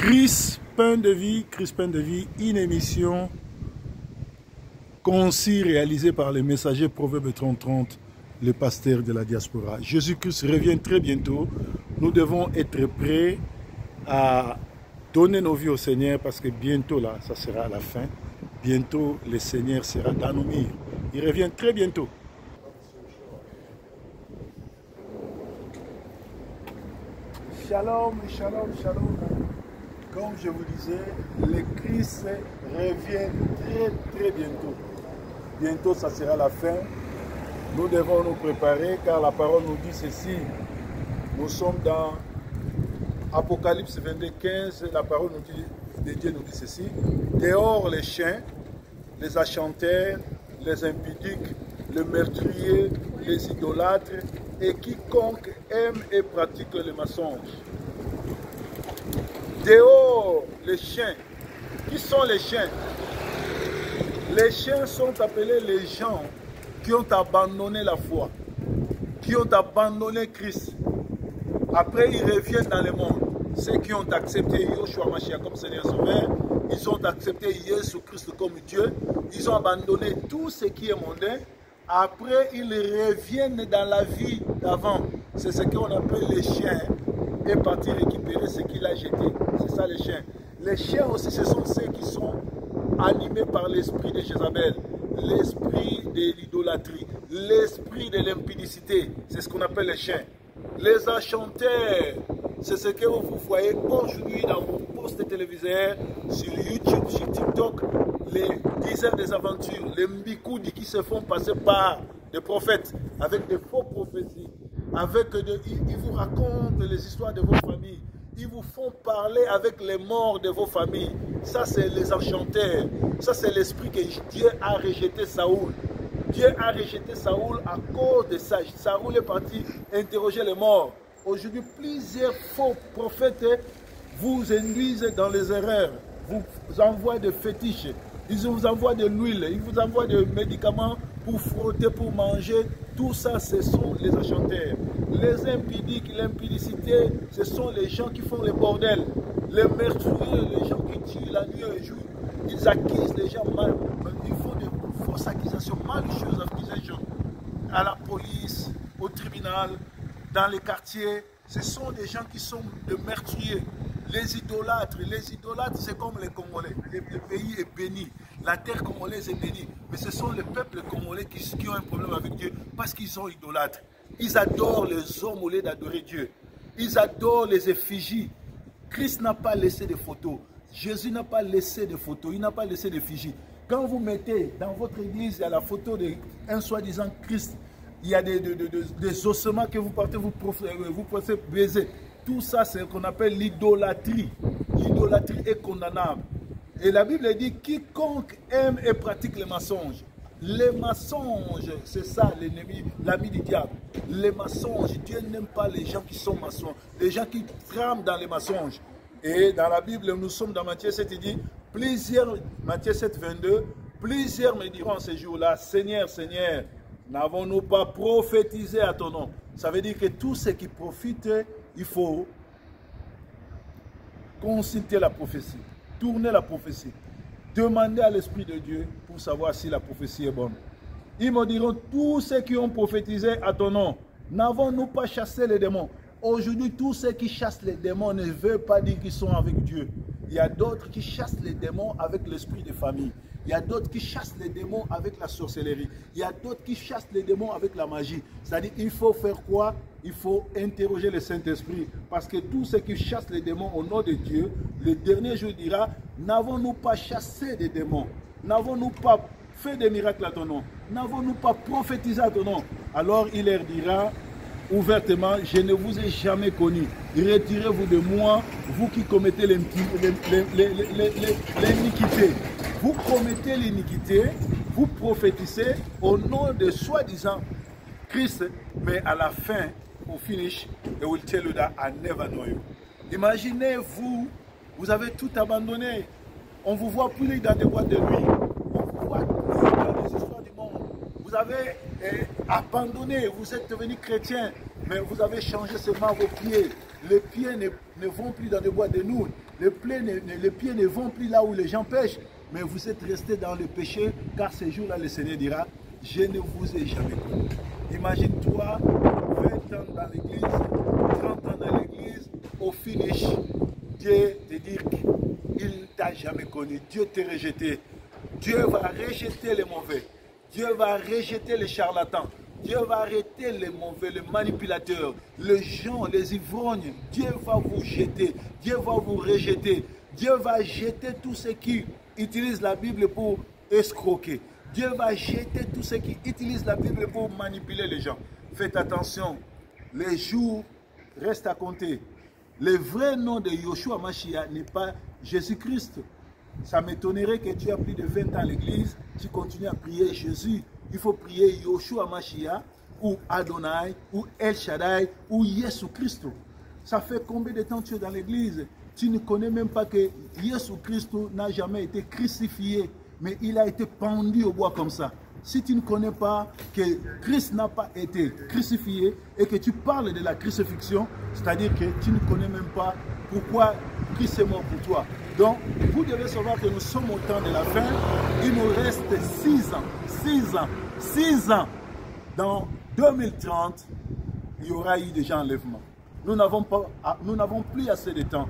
Crispin de vie, une émission concis réalisée par les messagers Proverbes 30-30, le pasteur de la diaspora. Jésus-Christ revient très bientôt. Nous devons être prêts à donner nos vies au Seigneur parce que bientôt là, ça sera la fin. Bientôt, le Seigneur sera dans nos murs. Il revient très bientôt. Shalom, shalom, shalom. Comme je vous disais, le Christ revient très bientôt. Bientôt, ça sera la fin. Nous devons nous préparer car la parole nous dit ceci. Nous sommes dans Apocalypse 22, 15. La parole de Dieu nous dit ceci. Dehors les chiens, les achantaires, les impudiques, les meurtriers, les idolâtres et quiconque aime et pratique le mensonge. Dehors les chiens. Qui sont les chiens? Les chiens sont appelés les gens qui ont abandonné la foi, qui ont abandonné Christ. Après, ils reviennent dans le monde. Ceux qui ont accepté Yoshua Mashiach comme Seigneur Sauveur, ils ont accepté Jésus Christ comme Dieu, ils ont abandonné tout ce qui est mondain. Après, ils reviennent dans la vie d'avant. C'est ce qu'on appelle les chiens. Et partir récupérer ce qu'il a jeté. C'est ça les chiens. Les chiens aussi, ce sont ceux qui sont animés par l'esprit de Jézabel, l'esprit de l'idolâtrie, l'esprit de l'impudicité. C'est ce qu'on appelle les chiens. Les achantaires, c'est ce que vous voyez aujourd'hui dans vos postes téléviseurs, sur YouTube, sur TikTok, les dizaines des aventures, les mbikoudi qui se font passer par des prophètes avec des faux prophéties. Ils vous racontent les histoires de vos familles. Ils vous font parler avec les morts de vos familles. Ça, c'est les enchanteurs. Ça, c'est l'esprit que Dieu a rejeté Saoul. Dieu a rejeté Saoul à cause de ça. Saoul est parti interroger les morts. Aujourd'hui, plusieurs faux prophètes vous induisent dans les erreurs. Vous envoient des fétiches. Ils vous envoient de l'huile. Ils vous envoient des médicaments pour frotter, pour manger. Tout ça, ce sont les enchanteurs. Les impudiques, l'impudicité, ce sont les gens qui font le bordel. Les meurtriers, les gens qui tuent la nuit et le jour. Ils accusent les gens mal. Ils font de fausses accusations, malicieuses accusations. À la police, au tribunal, dans les quartiers. Ce sont des gens qui sont de meurtriers. Les idolâtres, c'est comme les Congolais. Le pays est béni. La terre congolaise est bénie. Mais ce sont les peuples congolais qui ont un problème avec Dieu parce qu'ils sont idolâtres. Ils adorent les hommes au lieu d'adorer Dieu. Ils adorent les effigies. Christ n'a pas laissé de photos. Jésus n'a pas laissé de photos. Il n'a pas laissé d'effigies. Quand vous mettez dans votre église, il y a la photo d'un soi-disant Christ. Il y a des ossements que vous portez, vous pouvez baiser. Tout ça, c'est ce qu'on appelle l'idolâtrie. L'idolâtrie est condamnable. Et la Bible dit, quiconque aime et pratique les mensonges. Les mensonges, c'est ça l'ennemi, l'ami du diable. Les mensonges, Dieu n'aime pas les gens qui sont maçons, les gens qui trament dans les mensonges. Et dans la Bible, nous sommes dans Matthieu 7, il dit, Matthieu 7, 22, plusieurs me diront ce jour-là, Seigneur, Seigneur, n'avons-nous pas prophétisé à ton nom? Ça veut dire que tous ceux qui profitent, il faut consulter la prophétie, tourner la prophétie, demander à l'Esprit de Dieu pour savoir si la prophétie est bonne. Ils me diront, tous ceux qui ont prophétisé à ton nom, n'avons-nous pas chassé les démons? Aujourd'hui, tous ceux qui chassent les démons ne veulent pas dire qu'ils sont avec Dieu. Il y a d'autres qui chassent les démons avec l'esprit de famille. Il y a d'autres qui chassent les démons avec la sorcellerie. Il y a d'autres qui chassent les démons avec la magie. C'est-à-dire, il faut faire quoi? Il faut interroger le Saint-Esprit. Parce que tous ceux qui chassent les démons au nom de Dieu, le dernier jour dira, n'avons-nous pas chassé des démons? N'avons-nous pas fait des miracles à ton nom? N'avons-nous pas prophétisé à ton nom? Alors il leur dira ouvertement, je ne vous ai jamais connu. Retirez-vous de moi, vous qui commettez l'iniquité. Vous commettez l'iniquité, vous prophétisez au nom de soi-disant Christ, mais à la fin, au finish, they will tell you that I never know you. Imaginez, vous avez tout abandonné. On vous voit plus dans des boîtes de nuit. On vous voit plus dans les histoires du monde. Vous avez abandonné, vous êtes devenu chrétien, mais vous avez changé seulement vos pieds. Les pieds ne vont plus dans des boîtes de nuit. les pieds ne vont plus là où les gens pêchent, mais vous êtes restés dans le péché, car ces jours-là, le Seigneur dira, je ne vous ai jamais connu. Imagine-toi, 20 ans dans l'église, 30 ans dans l'église, au finish, Dieu te dit qu'il ne t'a jamais connu, Dieu t'a rejeté. Dieu va rejeter les mauvais, Dieu va rejeter les charlatans, Dieu va arrêter les mauvais, les manipulateurs, les gens, les ivrognes. Dieu va vous jeter, Dieu va vous rejeter, Dieu va jeter tous ceux qui utilisent la Bible pour escroquer. Dieu va jeter tous ceux qui utilisent la Bible pour manipuler les gens. Faites attention, les jours restent à compter. Le vrai nom de Yoshua Mashiach n'est pas Jésus-Christ. Ça m'étonnerait que tu aies plus de 20 ans à l'église, tu continues à prier Jésus. Il faut prier Yoshua Mashiach, ou Adonai, ou El Shaddai, ou Jésus Christ. Ça fait combien de temps tu es dans l'église? Tu ne connais même pas que Jésus Christ n'a jamais été crucifié, mais il a été pendu au bois comme ça. Si tu ne connais pas que Christ n'a pas été crucifié et que tu parles de la crucifixion, c'est-à-dire que tu ne connais même pas pourquoi Christ est mort pour toi. Donc, vous devez savoir que nous sommes au temps de la fin. Il nous reste 6 ans. Dans 2030, il y aura eu déjà enlèvement. Nous n'avons plus assez de temps.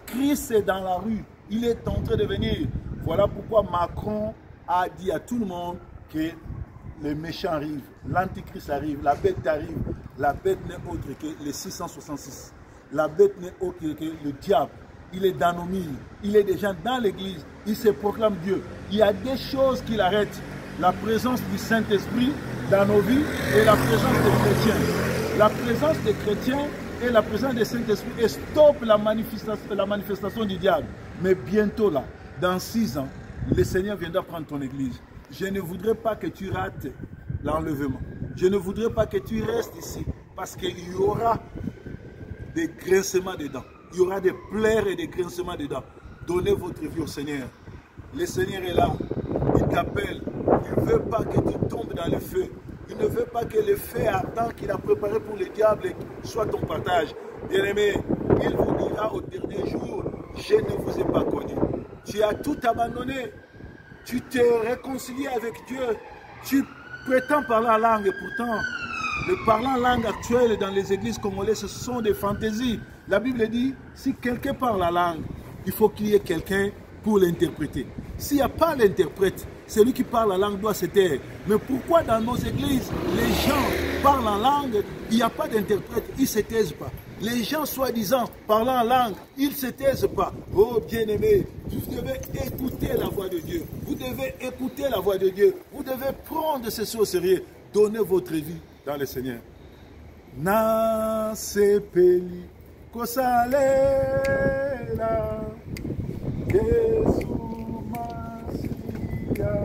Christ est dans la rue. Il est en train de venir. Voilà pourquoi Macron a dit à tout le monde que les méchants arrivent, l'antichrist arrive, la bête arrive. La bête n'est autre que les 666. La bête n'est autre que le diable. Il est dans nos mines. Il est déjà dans l'église. Il se proclame Dieu. Il y a des choses qui l'arrêtent. La présence du Saint-Esprit dans nos vies et la présence des chrétiens. La présence des chrétiens et la présence du Saint-Esprit stoppe la manifestation du diable. Mais bientôt là, dans 6 ans, le Seigneur viendra prendre ton église. Je ne voudrais pas que tu rates l'enlèvement. Je ne voudrais pas que tu restes ici parce qu'il y aura des grincements dedans. Il y aura des pleurs et des grincements dedans. Donnez votre vie au Seigneur. Le Seigneur est là. Il t'appelle. Il ne veut pas que tu tombes dans le feu. Il ne veut pas que le feu ardent qu'il a préparé pour le diable soit ton partage. Bien-aimé, il vous dira au dernier jour, je ne vous ai pas connu. Tu as tout abandonné. Tu t'es réconcilié avec Dieu. Tu prétends parler en langue et pourtant, le parler en langue actuel dans les églises congolaises, ce sont des fantaisies. La Bible dit, si quelqu'un parle la langue, il faut qu'il y ait quelqu'un pour l'interpréter. S'il n'y a pas l'interprète, celui qui parle la langue doit se taire. Mais pourquoi dans nos églises, les gens parlent en langue, il n'y a pas d'interprète, ils ne se taisent pas. Les gens, soi-disant, parlant en langue, ils ne se taisent pas. Oh bien-aimés, vous devez écouter la voix de Dieu. Vous devez écouter la voix de Dieu. Vous devez prendre ceci au sérieux. Donnez votre vie dans le Seigneur. Na sepeli kosalela Yesu Masia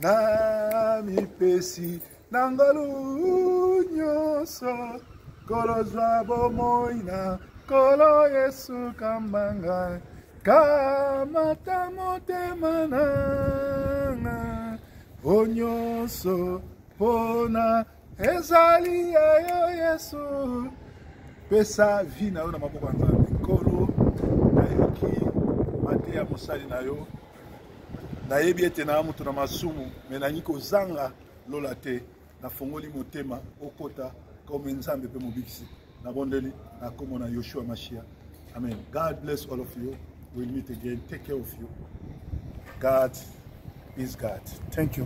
na mipesi nangolu nyoso kolo zwabo moina kolo Yesu kambanga kamata motema nanga onyoso pona ezali yo Yesu pesa vi na yo na maboko ya Nzambe nkolo nayoki mate ya mosali na yo nayebi ete na mutu na masumu me nangi kozanga lola te nafongoli motema okota comme Nzambe pe mobikisi nabondeli na kombo na Yoshua Mashiach. Amen. God bless all of you. We'll meet again. Take care of you. God is God. Thank you.